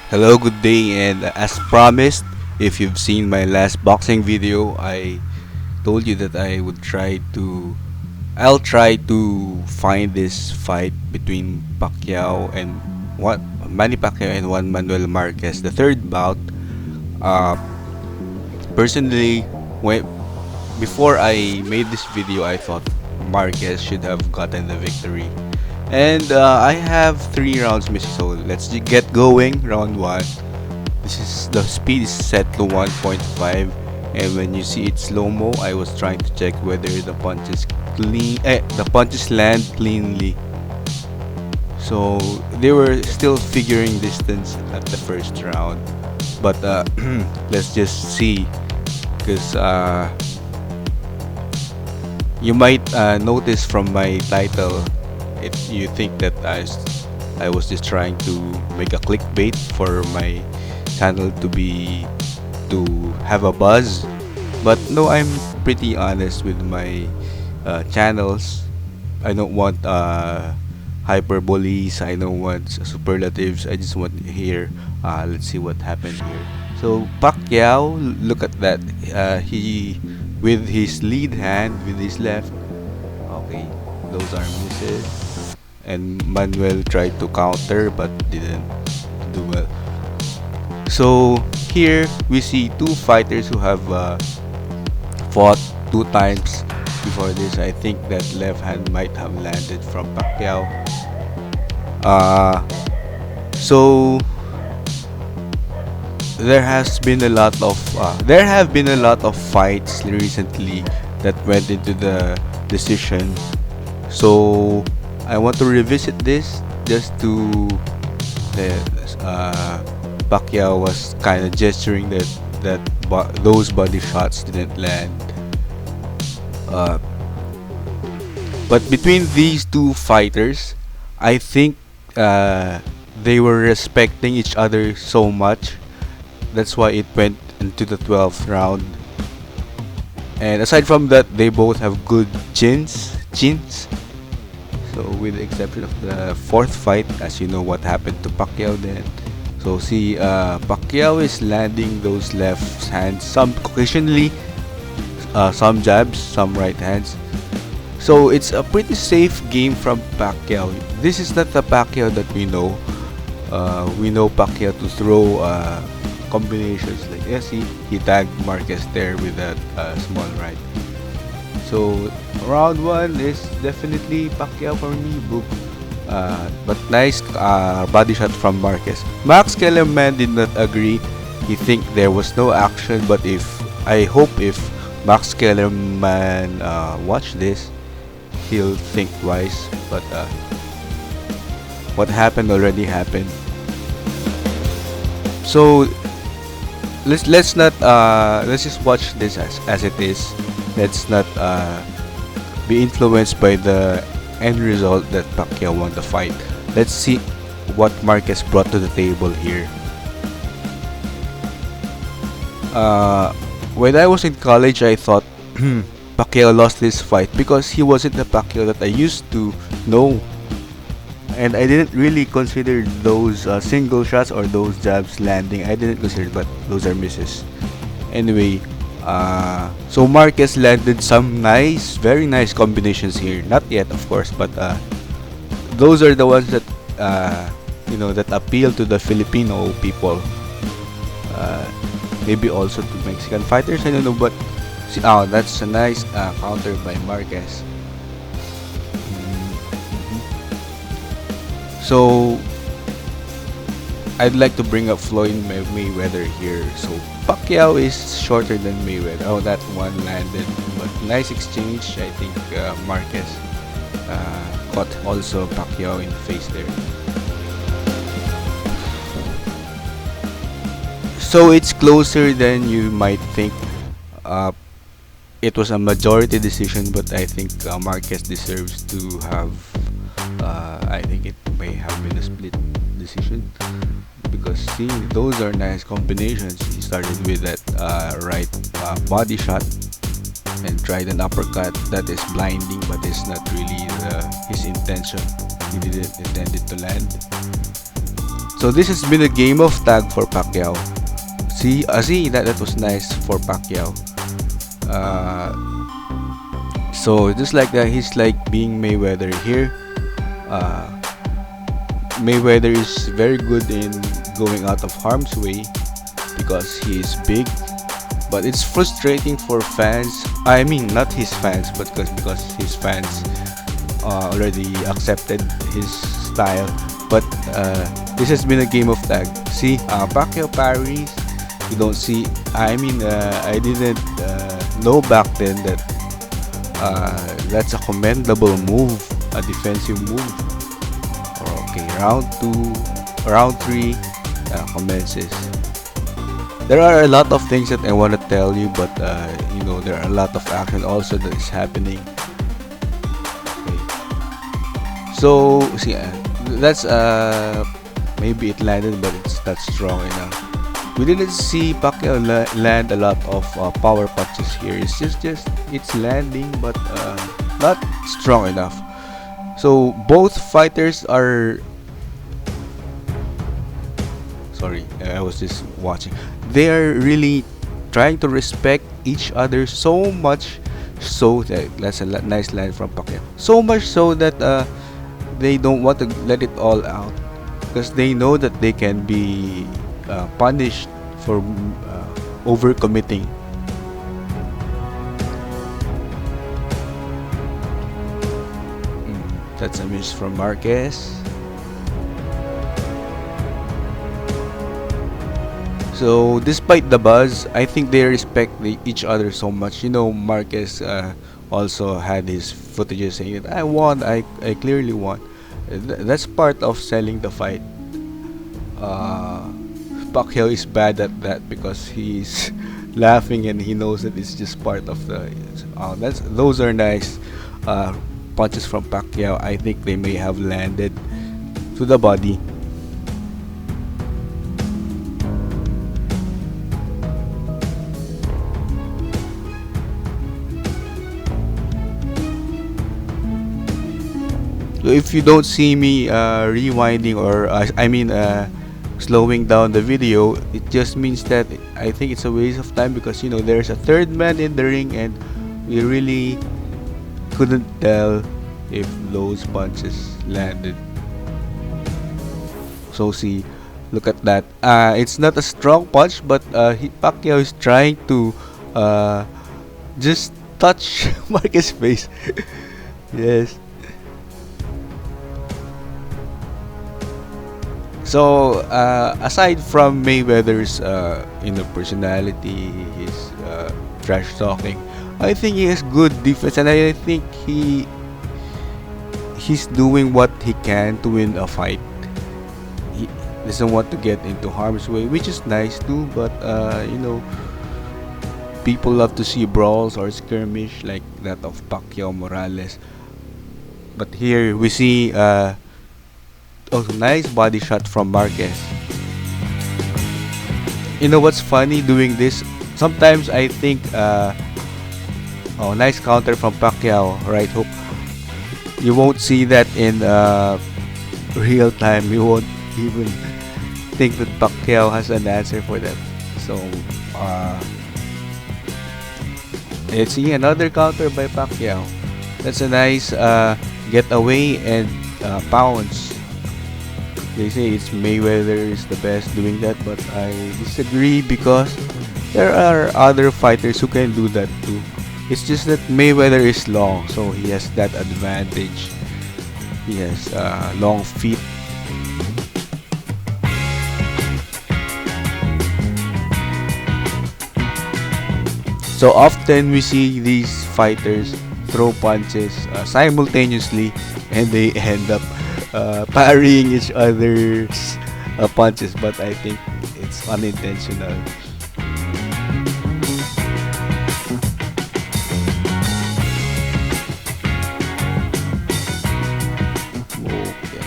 Hello, good day, and as promised, if you've seen my last boxing video, I told you that I'll try to find this fight between Pacquiao and what Manny Pacquiao and Juan Manuel Marquez, the third bout. Uh, Personally, when before I made this video, I thought Marquez should have gotten the victory. And I have 3 rounds missing, so get going. Round 1. This is the speed is set to 1.5, and when you see it slow mo, I was trying to check whether the punches land cleanly. So they were still figuring distance at the first round, but let's just see, because you might notice from my title, you think that I was just trying to make a clickbait for my channel to have a buzz, but no, I'm pretty honest with my channels. I don't want hyperboles, I don't want superlatives, I just want to hear. Let's see what happened here. So Pacquiao, look at that, he with his lead hand with his left. Okay, those are misses, and Manuel tried to counter but didn't do well. So here we see two fighters who have fought 2 times before this. I think that left hand might have landed from Pacquiao. So there have been a lot of fights recently that went into the decision. So I want to revisit this just to Pacquiao was kind of gesturing that those body shots didn't land. Uh, but between these two fighters, I think they were respecting each other so much. That's why it went into the 12th round. And aside from that, they both have good chins. So with the exception of the fourth fight, as you know what happened to Pacquiao then. So see, Pacquiao is landing those left hands, some occasionally, some jabs, some right hands. So it's a pretty safe game from Pacquiao. This is not the Pacquiao that we know. We know Pacquiao to throw combinations like, yes, he tagged Marquez there with that small right. So round 1 is definitely Pacquiao for me, book. But nice body shot from Marquez. Max Kellerman did not agree. He think there was no action, but I hope if Max Kellerman watch this, he'll think twice. But what happened already happened. So let's not let's just watch this as it is. Let's not be influenced by the end result that Pacquiao won the fight. Let's see what Marquez brought to the table here. When I was in college, I thought Pacquiao lost this fight because he wasn't the Pacquiao that I used to know, and I didn't really consider those single shots or those jabs landing. I didn't consider, but those are misses. Anyway, so Marquez landed some very nice combinations here. Not yet, of course, but those are the ones that that appeal to the Filipino people. Maybe also to Mexican fighters. I don't know, but see, that's a nice counter by Marquez. So I'd like to bring up Floyd Mayweather here. So Pacquiao is shorter than Mayweather. Oh, that one landed, but nice exchange. I think Marquez caught also Pacquiao in the face there. So it's closer than you might think. It was a majority decision, but I think Marquez deserves to have. I think it may have been a split decision, because see, those are nice combinations. He started with that right body shot and tried an uppercut that is blinding, but it's not really his intention. He didn't intend it to land. So this has been a game of tag for Pacquiao. See that was nice for Pacquiao. Uh, so just like that, he's like being Mayweather here. Uh, Mayweather is very good in going out of harm's way because he is big, but it's frustrating for fans. I mean, not his fans, but because his fans already accepted his style. But this has been a game of tag. See, Pacquiao parries. You don't see. I mean, I didn't know back then that that's a commendable move, a defensive move. Okay, round 2, round 3 commences. There are a lot of things that I want to tell you, but there are a lot of action also that is happening. Okay. So see, that's maybe it landed, but it's not strong enough. We didn't see Pacquiao land a lot of power punches here. It's just it's landing, but not strong enough. So both fighters are. Sorry, I was just watching. They are really trying to respect each other so much, so that's a nice line from Pacquiao. So much so that they don't want to let it all out because they know that they can be punished for overcommitting. That's a miss from Marquez. So despite the buzz, I think they respect each other so much. Marquez also had his footages saying that I won, I clearly won. That's part of selling the fight. Pacquiao is bad at that because he's laughing and he knows that it's just part of the. Those are nice punches from Pacquiao. I think they may have landed to the body. So if you don't see me rewinding or slowing down the video, it just means that I think it's a waste of time because there's a third man in the ring and we really couldn't tell if those punches landed. So see, look at that. It's not a strong punch, but Pacquiao is trying to just touch Marquez's face. Yes. So aside from Mayweather's personality, his trash talking, I think he has good defense, and I think he's doing what he can to win a fight. He doesn't want to get into harm's way, which is nice too. But people love to see brawls or skirmish like that of Pacquiao-Morales. But here we see. Oh, nice body shot from Marquez. You know what's funny doing this? Sometimes I think, nice counter from Pacquiao, right hook. You won't see that in real time. You won't even think that Pacquiao has an answer for that. So, let's see another counter by Pacquiao. That's a nice getaway and pounce. They say it's Mayweather is the best doing that, but I disagree because there are other fighters who can do that too. It's just that Mayweather is long, so he has that advantage. He has long feet. So often we see these fighters throw punches simultaneously and they end up parrying each other's punches, but I think it's unintentional. Okay.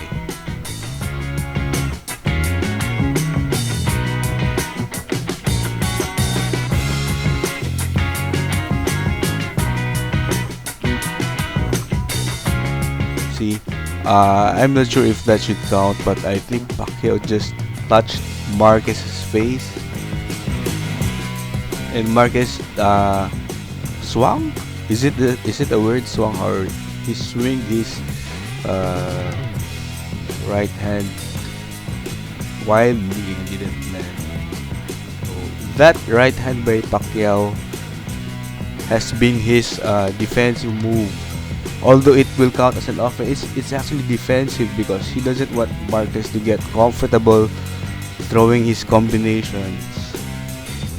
See, I'm not sure if that should count, but I think Pacquiao just touched Marquez's face, and Marquez swung. Is it a word swung, or he swinged his uh, right hand wildly and didn't land. So that right hand by Pacquiao has been his defensive move. Although it will count as an offense, it's actually defensive because he doesn't want Marquez to get comfortable throwing his combinations.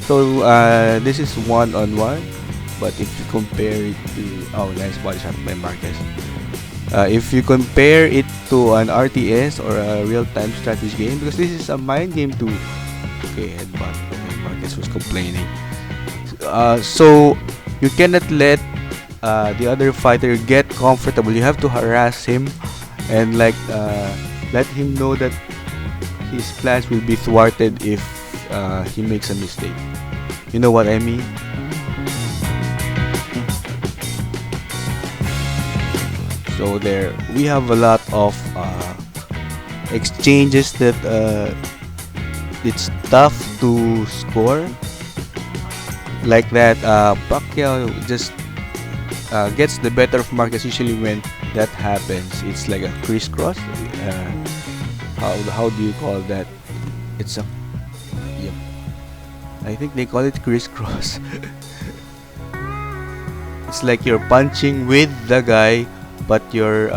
So this is one-on-one, but if you compare it to nice body shot by Marquez. If you compare it to an RTS or a real-time strategy game, because this is a mind game too. Okay, headbutt. Okay, Marquez was complaining. So you cannot let the other fighter get comfortable. You have to harass him and let him know that his plans will be thwarted if he makes a mistake. You know what I mean? So there, we have a lot of exchanges that it's tough to score. Like that, Pacquiao just gets the better of Marquez usually when that happens. It's like a crisscross. How do you call that? It's a yep. I think they call it crisscross. It's like you're punching with the guy, but you're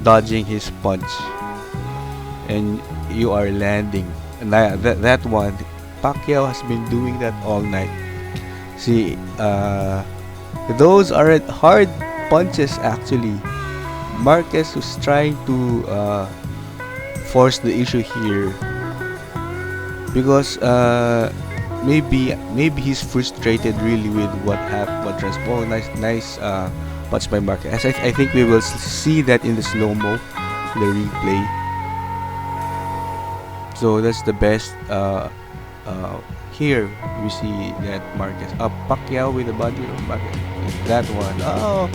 dodging his punch, and you are landing. And that one, Pacquiao has been doing that all night. See, those are hard punches actually. Marquez was trying to force the issue here because maybe he's frustrated really with what happened, what transpired. Nice punch by Marquez. I think we will see that in the slow-mo, the replay. So that's the best. Here we see that Marquez Pacquiao with the body of Marquez. That one. Oh,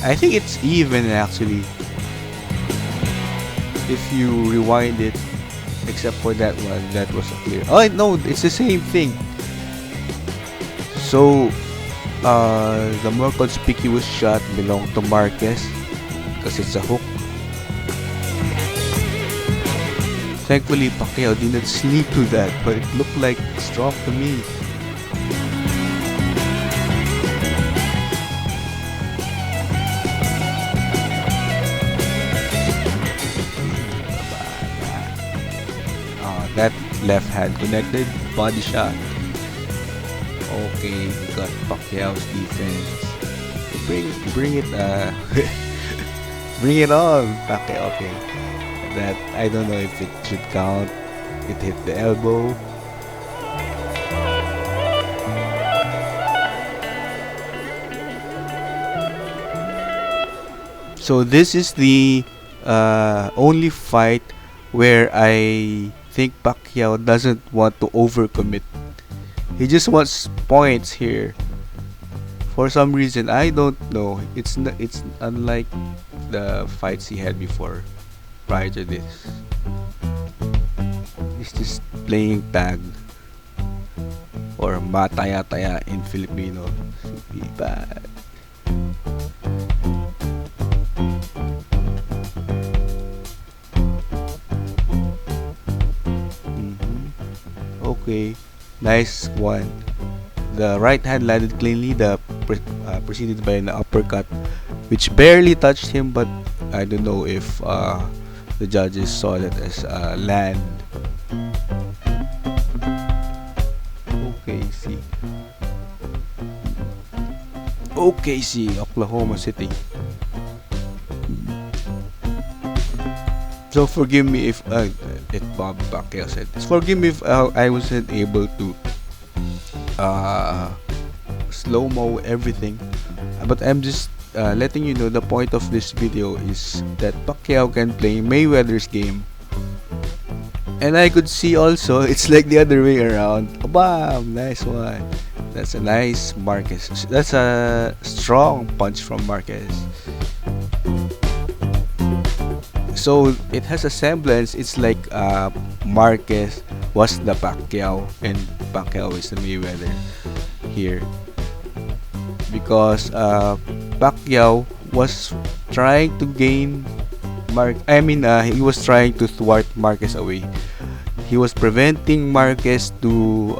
I think it's even actually. If you rewind it, except for that one, that was a clear. Oh no, it's the same thing. So the more conspicuous shot belonged to Marquez because it's a hook. Thankfully, Pacquiao didn't sneak to that, but it looked like strong to me. That left hand connected, body shot. Okay, we got Pacquiao's defense. Bring it, bring it on, Pacquiao. Okay. That I don't know if it should count. It hit the elbow. So this is the only fight where I think Pacquiao doesn't want to overcommit. He just wants points here. For some reason, I don't know. It's unlike the fights he had before. Prior to this, he's just playing tag or mataya-taya in Filipino. Bad. Okay, nice one. The right hand landed cleanly. Preceded by an uppercut, which barely touched him, but I don't know if the judges saw that as land. OKC, Oklahoma City. So forgive me if Bob Pacquiao said this. Forgive me if I wasn't able to slow-mo everything, but I'm just letting you know the point of this video is that Pacquiao can play Mayweather's game, and I could see also it's like the other way around. Bam! Nice one. That's a nice Marquez. That's a strong punch from Marquez. So it has a semblance. It's like Marquez was the Pacquiao and Pacquiao is the Mayweather here, because Pacquiao was trying to gain he was trying to thwart Marquez away. He was preventing Marquez to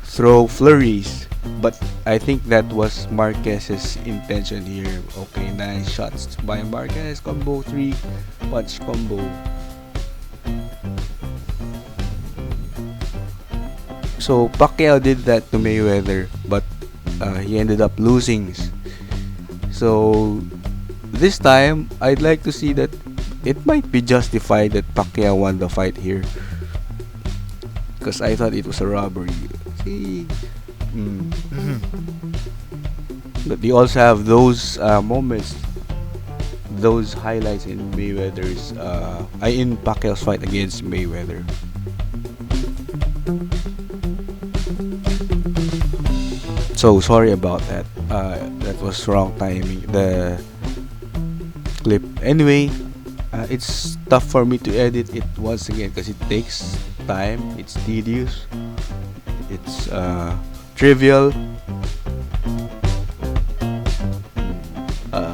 throw flurries, but I think that was Marquez's intention here. Okay, nice shots by Marquez. Combo 3 punch combo. So Pacquiao did that to Mayweather, but he ended up losing. So this time, I'd like to see that it might be justified that Pacquiao won the fight here, because I thought it was a robbery. See, but they also have those moments, those highlights in in Pacquiao's fight against Mayweather. So sorry about that. That was wrong timing. The clip. Anyway, it's tough for me to edit it once again because it takes time. It's tedious. It's trivial.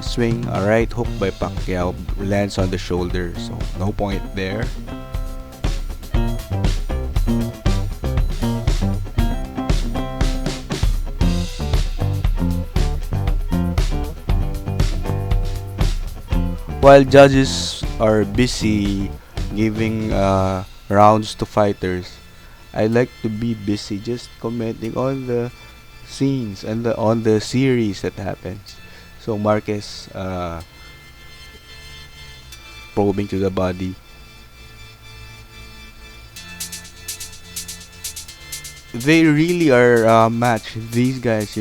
Swing, a right hook by Pacquiao lands on the shoulder, so no point there. While judges are busy giving rounds to fighters, I like to be busy just commenting on the scenes and on the series that happens. So Marquez probing to the body. They really are matched. These guys,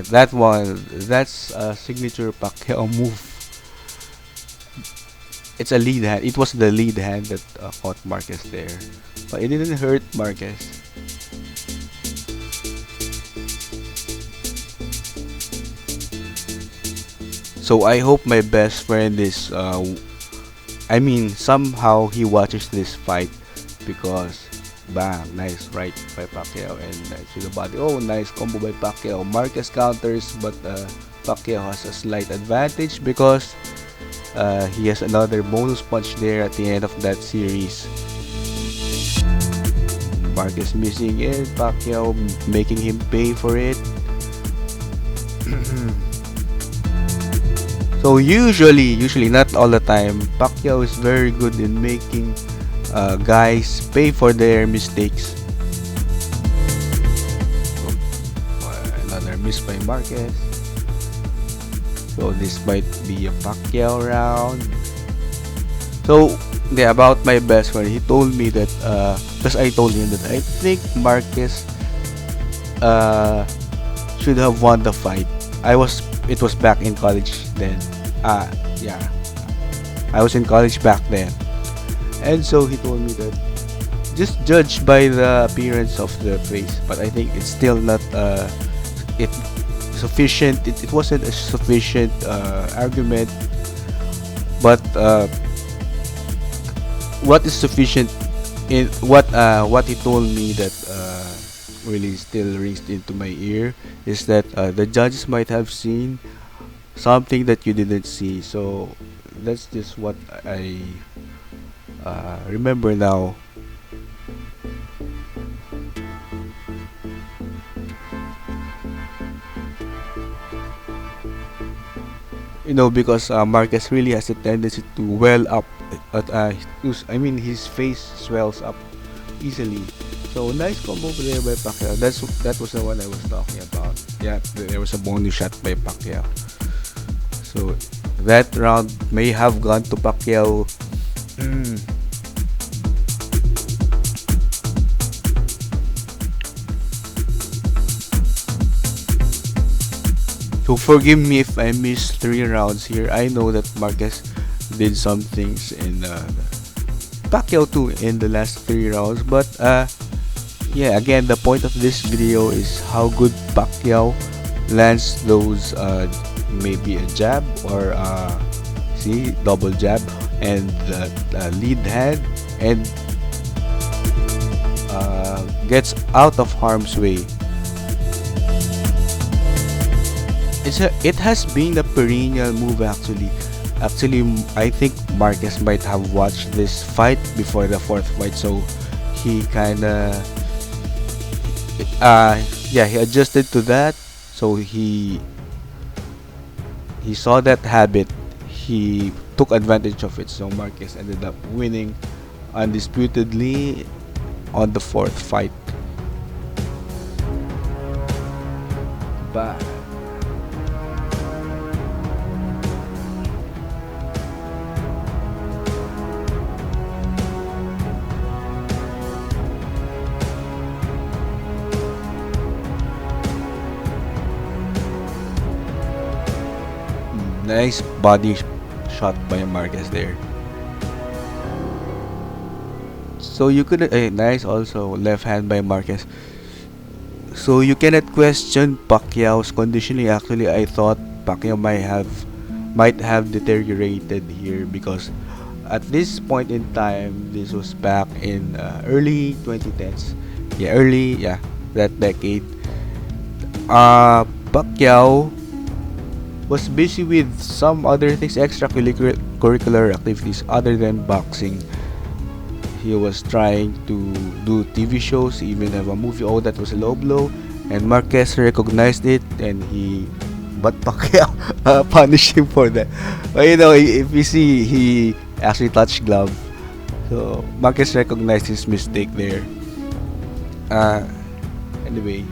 that's a signature Pacquiao move. It's a lead hand. It was the lead hand that caught Marquez there, but it didn't hurt Marquez. So I hope my best friend is, somehow he watches this fight, because bang, nice right by Pacquiao and to the body. Oh, nice combo by Pacquiao. Marquez counters, but Pacquiao has a slight advantage because he has another bonus punch there at the end of that series. Marquez missing it, Pacquiao making him pay for it. So usually not all the time, Pacquiao is very good in making guys pay for their mistakes. Another miss by Marquez. So this might be a Pacquiao round. So about my best friend, he told me that because I told him that I think Marquez should have won the fight. It was back in college then. Yeah, I was in college back then, and so he told me that just judge by the appearance of the face. But I think it's still not sufficient. It wasn't a sufficient argument. But what is sufficient in what he told me that really still rings into my ear is that the judges might have seen something that you didn't see. So that's just what I remember now. Because Marquez really has a tendency to well up his face swells up easily. So nice combo there by Pacquiao. That was the one I was talking about. Yeah, there was a bonus shot by Pacquiao. So that round may have gone to Pacquiao. So forgive me if I missed 3 rounds here. I know that Marquez did some things in Pacquiao too in the last 3 rounds, but yeah, again, the point of this video is how good Pacquiao lands those maybe a jab or See, double jab and lead hand, and gets out of harm's way. It has been a perennial move actually. Actually, I think Marquez might have watched this fight before the fourth fight, so he kind of yeah, he adjusted to that. So he saw that habit. He took advantage of it. So Marquez ended up winning undisputedly on the fourth fight. But nice body shot by Marquez there. So you could nice also left hand by Marquez. So you cannot question Pacquiao's conditioning. Actually, I thought Pacquiao might have deteriorated here because at this point in time, this was back in early 2010s. Yeah, early, yeah, that decade. Pacquiao was busy with some other things, extracurricular activities other than boxing. He was trying to do TV shows, even have a movie. Oh, that was a low blow, and Marquez recognized it, and but Pacquiao punished him for that. But if you see, he actually touched glove, so Marquez recognized his mistake there. Uh, anyway,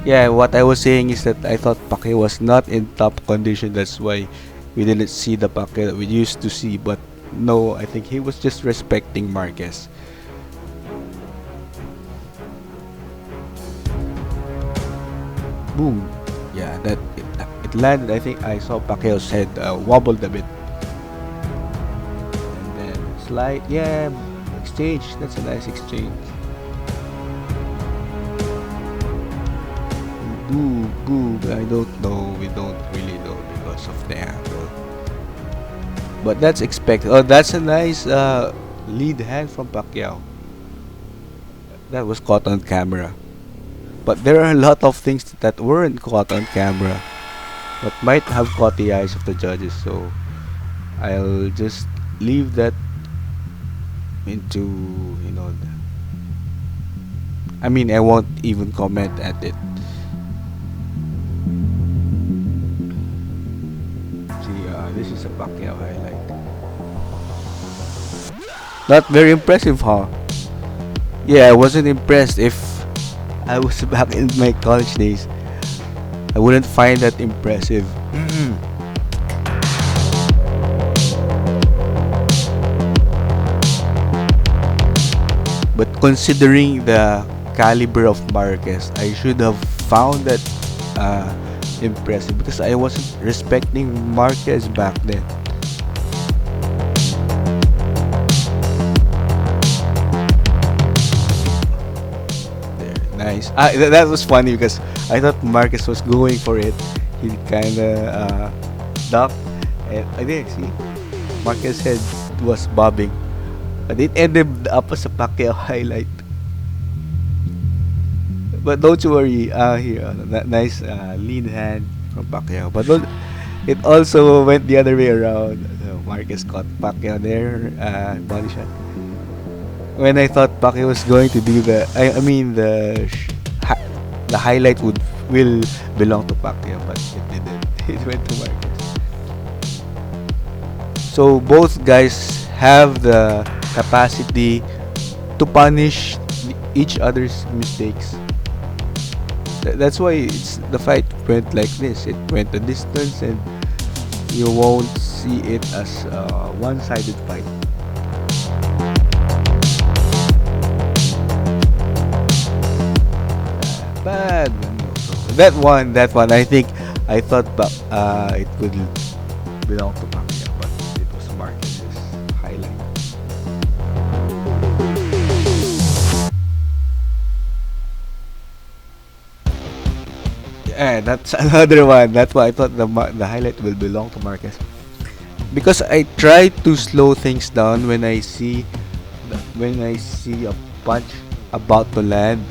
yeah, what I was saying is that I thought Pacquiao was not in top condition. That's why we didn't see the Pacquiao that we used to see. But no, I think he was just respecting Marquez. Boom. Yeah, it landed. I think I saw Pacquiao's head wobbled a bit, and then slide. Yeah, exchange. That's a nice exchange. Boo. I don't know. We don't really know because of the angle. But that's expected. Oh, that's a nice lead hand from Pacquiao. That was caught on camera. But there are a lot of things that weren't caught on camera, but might have caught the eyes of the judges. So I'll just leave that into I mean, I won't even comment at it. See, this is a Pacquiao highlight. Not very impressive, huh? Yeah, I wasn't impressed. If I was back in my college days, I wouldn't find that impressive. But considering the caliber of Marquez, I should have found that impressive because I wasn't respecting Marquez back then. There, nice. That was funny because I thought Marquez was going for it. He kind of ducked, and I didn't see Marquez's head was bobbing. But it ended up as a Pacquiao highlight. But don't you worry, here, that nice lead hand from Pacquiao. But it also went the other way around. Marquez caught Pacquiao there, body shot. When I thought Pacquiao was going to do I mean the highlight will belong to Pacquiao, but it didn't. It went to Marquez. So both guys have the capacity to punish each other's mistakes. That's why the fight went like this. It went a distance, and you won't see it as a one-sided fight. Bad. That one. I thought, it would belong to Pacquiao, but it was Marquez's highlight. That's another one. That's why I thought the highlight will belong to Marquez. Because I try to slow things down when I see a punch about to land.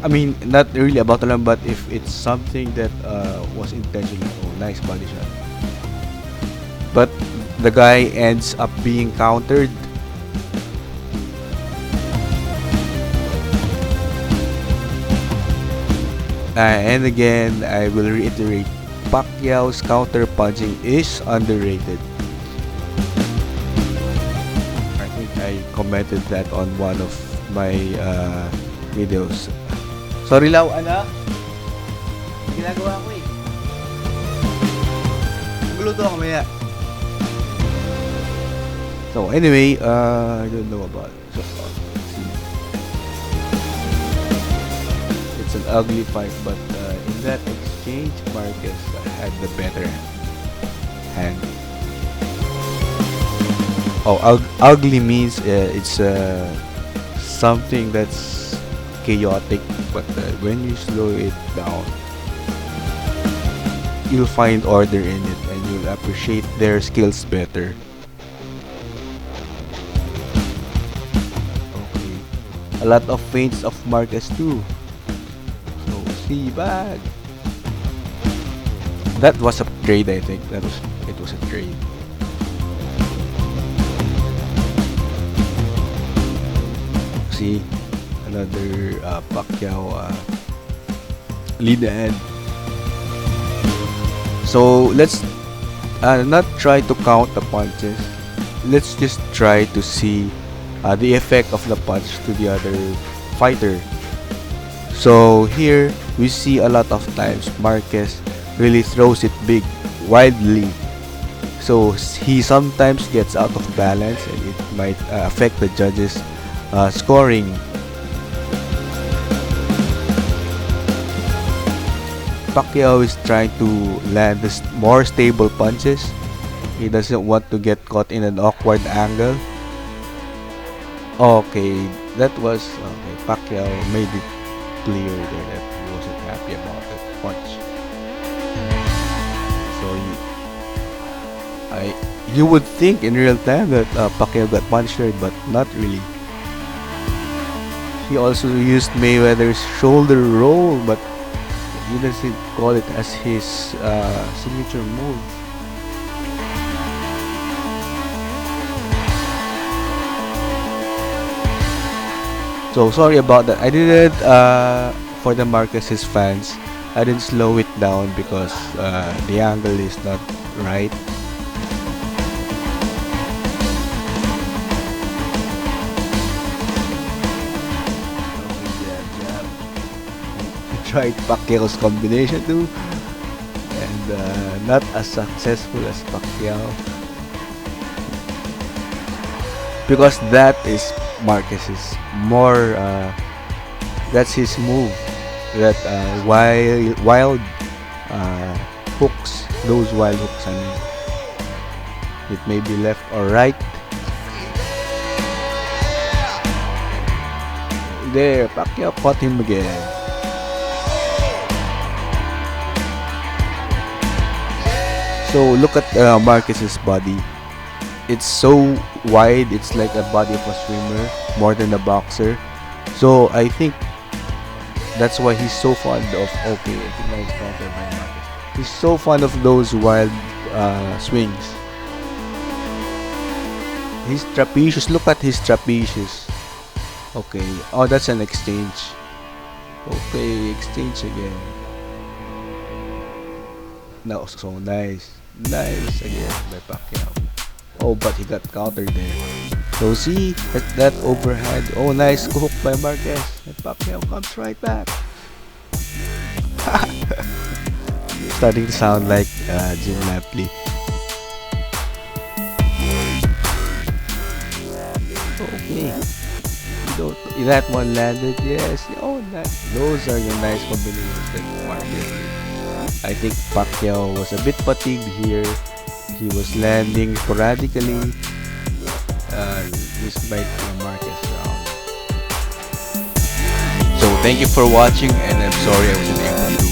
I mean, not really about to land, but if it's something that was intentional. Oh, nice body shot. But the guy ends up being countered. And again, I will reiterate, Pacquiao's counter punching is underrated. I think I commented that on one of my videos. Sorry Lau, anak. Ginagawa ko eh. Magluto ako maya. So anyway, I don't know about it. So, it's an ugly fight, but in that exchange, Marquez had the better hand. Oh, ugly means it's something that's chaotic, but when you slow it down, you'll find order in it and you'll appreciate their skills better. Okay, a lot of feints of Marquez too. So see back. That was a trade, I think. It was a trade. See, another Pacquiao lead hand. So let's not try to count the punches. Let's just try to see the effect of the punch to the other fighter. So here we see a lot of times Marquez really throws it big, wildly. So he sometimes gets out of balance and it might affect the judges' scoring. Pacquiao is trying to land more stable punches. He doesn't want to get caught in an awkward angle. Okay, that was okay. Pacquiao made it clear there that he wasn't happy about that punch. So you would think in real time that Pacquiao got punched there, but not really. He also used Mayweather's shoulder roll, but he doesn't call it as his signature move. So sorry about that. I didn't for the Marquez's fans. I didn't slow it down because the angle is not right. Tried Pacquiao's combination too, and not as successful as Pacquiao, because that is Marquez's more. That's his move. That wild hooks, those wild hooks. I mean, it may be left or right. There, Pacquiao caught him again. So look at Marquez's body. It's so wide, it's like a body of a swimmer more than a boxer. So I think that's why he's so fond of. Okay, I think that was countered by Marquez. He's so fond of those wild swings. His trapezius. Look at his trapezius. Okay. Oh, that's an exchange. Okay, exchange again. No, so nice. Nice again by Pacquiao. Oh, but he got countered there. So see, that overhand. Oh, nice hook by Marquez. And Pacquiao comes right back. Starting to sound like Jim Lampley. Okay. That one landed. Yes. Oh, nice. Those are the nice combinations that Marquez did. I think Pacquiao was a bit fatigued here. He was landing sporadically. This might be a Marquez round. So thank you for watching, and I'm sorry I wasn't able to